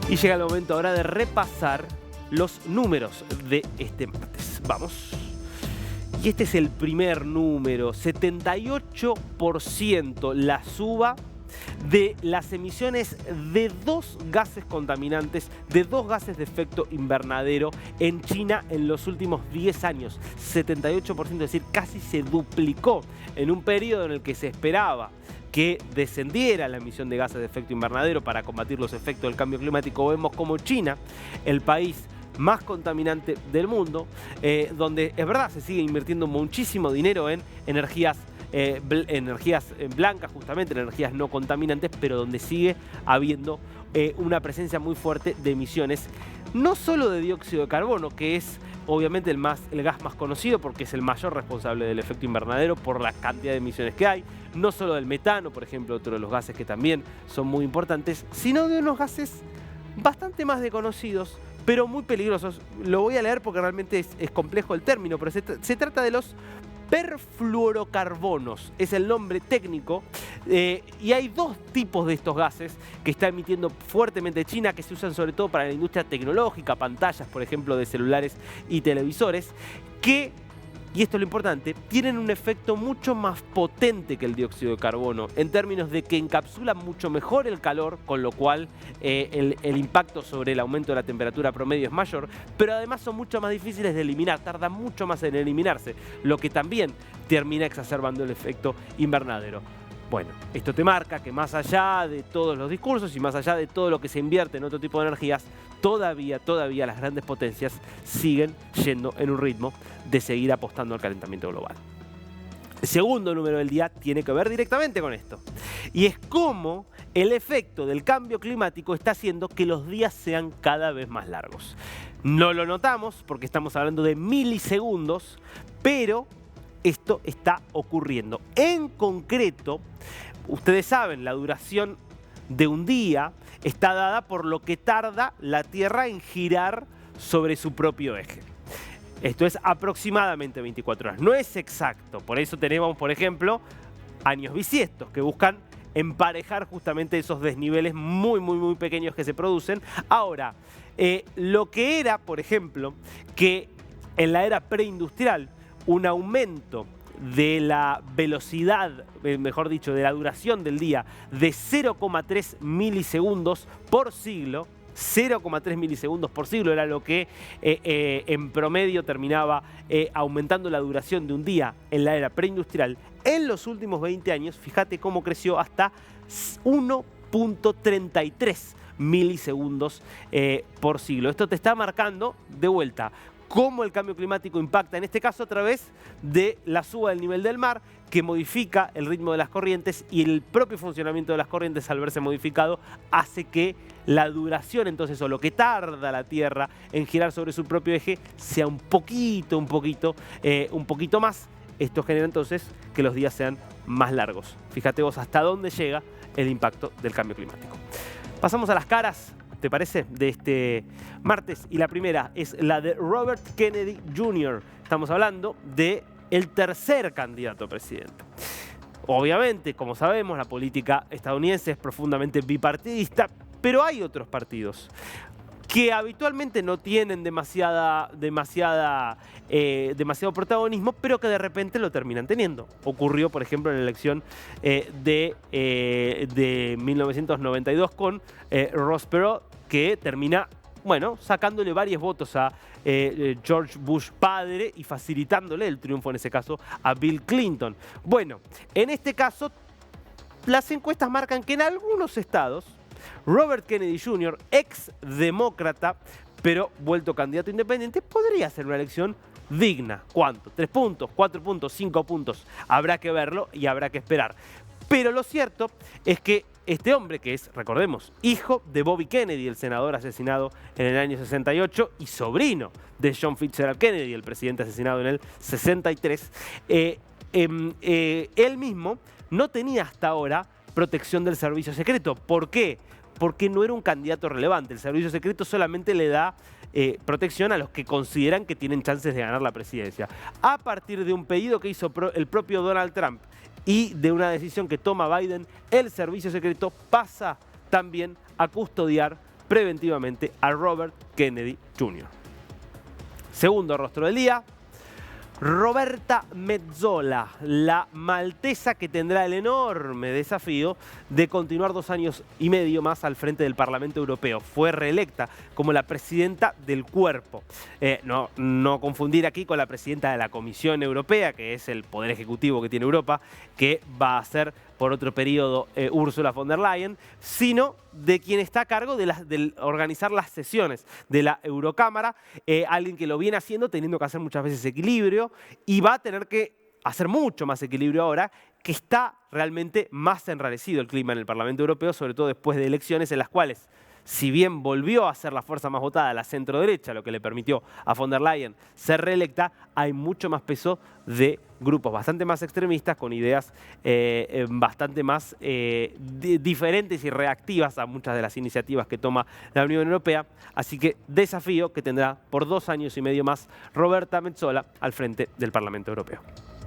Y llega el momento ahora de repasar los números de este martes. Vamos. Y este es el primer número, 78% la suba de las emisiones de dos gases contaminantes, de dos gases de efecto invernadero en China en los últimos 10 años. 78%, es decir, casi se duplicó en un periodo en el que se esperaba que descendiera la emisión de gases de efecto invernadero para combatir los efectos del cambio climático. Vemos como China, el país más contaminante del mundo, donde es verdad se sigue invirtiendo muchísimo dinero en energías blancas, justamente, en energías no contaminantes, pero donde sigue habiendo una presencia muy fuerte de emisiones, no solo de dióxido de carbono, que es obviamente el gas más conocido porque es el mayor responsable del efecto invernadero por la cantidad de emisiones que hay, no solo del metano, por ejemplo, otro de los gases que también son muy importantes, sino de unos gases bastante más desconocidos, pero muy peligrosos. Lo voy a leer porque realmente es complejo el término, pero se trata de los perfluorocarbonos, es el nombre técnico, y hay dos tipos de estos gases que está emitiendo fuertemente China, que se usan sobre todo para la industria tecnológica, pantallas, por ejemplo, de celulares y televisores, que, y esto es lo importante, tienen un efecto mucho más potente que el dióxido de carbono, en términos de que encapsulan mucho mejor el calor, con lo cual el impacto sobre el aumento de la temperatura promedio es mayor, pero además son mucho más difíciles de eliminar, tardan mucho más en eliminarse, lo que también termina exacerbando el efecto invernadero. Bueno, esto te marca que más allá de todos los discursos y más allá de todo lo que se invierte en otro tipo de energías, todavía las grandes potencias siguen yendo en un ritmo de seguir apostando al calentamiento global. El segundo número del día tiene que ver directamente con esto. Y es cómo el efecto del cambio climático está haciendo que los días sean cada vez más largos. No lo notamos porque estamos hablando de milisegundos, pero esto está ocurriendo. En concreto, ustedes saben, la duración de un día está dada por lo que tarda la Tierra en girar sobre su propio eje. Esto es aproximadamente 24 horas. No es exacto. Por eso tenemos, por ejemplo, años bisiestos que buscan emparejar justamente esos desniveles muy pequeños que se producen. Ahora, lo que era, por ejemplo, que en la era preindustrial un aumento de la velocidad, mejor dicho, de la duración del día de 0,3 milisegundos por siglo, 0,3 milisegundos por siglo era lo que en promedio terminaba aumentando la duración de un día en la era preindustrial. En los últimos 20 años, fíjate cómo creció hasta 1,33 milisegundos por siglo. Esto te está marcando, de vuelta, cómo el cambio climático impacta, en este caso a través de la suba del nivel del mar, que modifica el ritmo de las corrientes, y el propio funcionamiento de las corrientes, al verse modificado, hace que la duración, entonces, o lo que tarda la Tierra en girar sobre su propio eje, sea un poquito más. Esto genera entonces que los días sean más largos. Fíjate vos hasta dónde llega el impacto del cambio climático. Pasamos a las caras, ¿te parece?, de este martes. Y la primera es la de Robert Kennedy Jr. Estamos hablando de el tercer candidato a presidente. Obviamente, como sabemos, la política estadounidense es profundamente bipartidista, pero hay otros partidos que habitualmente no tienen demasiado protagonismo, pero que de repente lo terminan teniendo. Ocurrió, por ejemplo, en la elección de 1992 con Ross Perot, que termina, bueno, sacándole varios votos a George Bush padre y facilitándole el triunfo, en ese caso, a Bill Clinton. Bueno, en este caso, las encuestas marcan que en algunos estados, Robert Kennedy Jr., ex demócrata, pero vuelto candidato independiente, podría ser una elección digna. ¿Cuánto? ¿3 puntos? ¿4 puntos? ¿5 puntos? Habrá que verlo y habrá que esperar. Pero lo cierto es que este hombre, que es, recordemos, hijo de Bobby Kennedy, el senador asesinado en el año 68, y sobrino de John Fitzgerald Kennedy, el presidente asesinado en el 63, él mismo no tenía hasta ahora protección del servicio secreto. ¿Por qué? Porque no era un candidato relevante. El servicio secreto solamente le da protección a los que consideran que tienen chances de ganar la presidencia. A partir de un pedido que hizo el propio Donald Trump y de una decisión que toma Biden, el servicio secreto pasa también a custodiar preventivamente a Robert Kennedy Jr. Segundo rostro del día, Roberta Metsola, la maltesa que tendrá el enorme desafío de continuar 2 años y medio más al frente del Parlamento Europeo. Fue reelecta como la presidenta del cuerpo. No confundir aquí con la presidenta de la Comisión Europea, que es el poder ejecutivo que tiene Europa, que va a ser por otro periodo Ursula von der Leyen, sino de quien está a cargo de organizar las sesiones de la Eurocámara, alguien que lo viene haciendo teniendo que hacer muchas veces equilibrio y va a tener que hacer mucho más equilibrio ahora, que está realmente más enrarecido el clima en el Parlamento Europeo, sobre todo después de elecciones en las cuales, si bien volvió a ser la fuerza más votada, la centro-derecha, lo que le permitió a von der Leyen ser reelecta, hay mucho más peso de grupos bastante más extremistas, con ideas bastante más diferentes y reactivas a muchas de las iniciativas que toma la Unión Europea. Así que desafío que tendrá por 2 años y medio más Roberta Metsola al frente del Parlamento Europeo.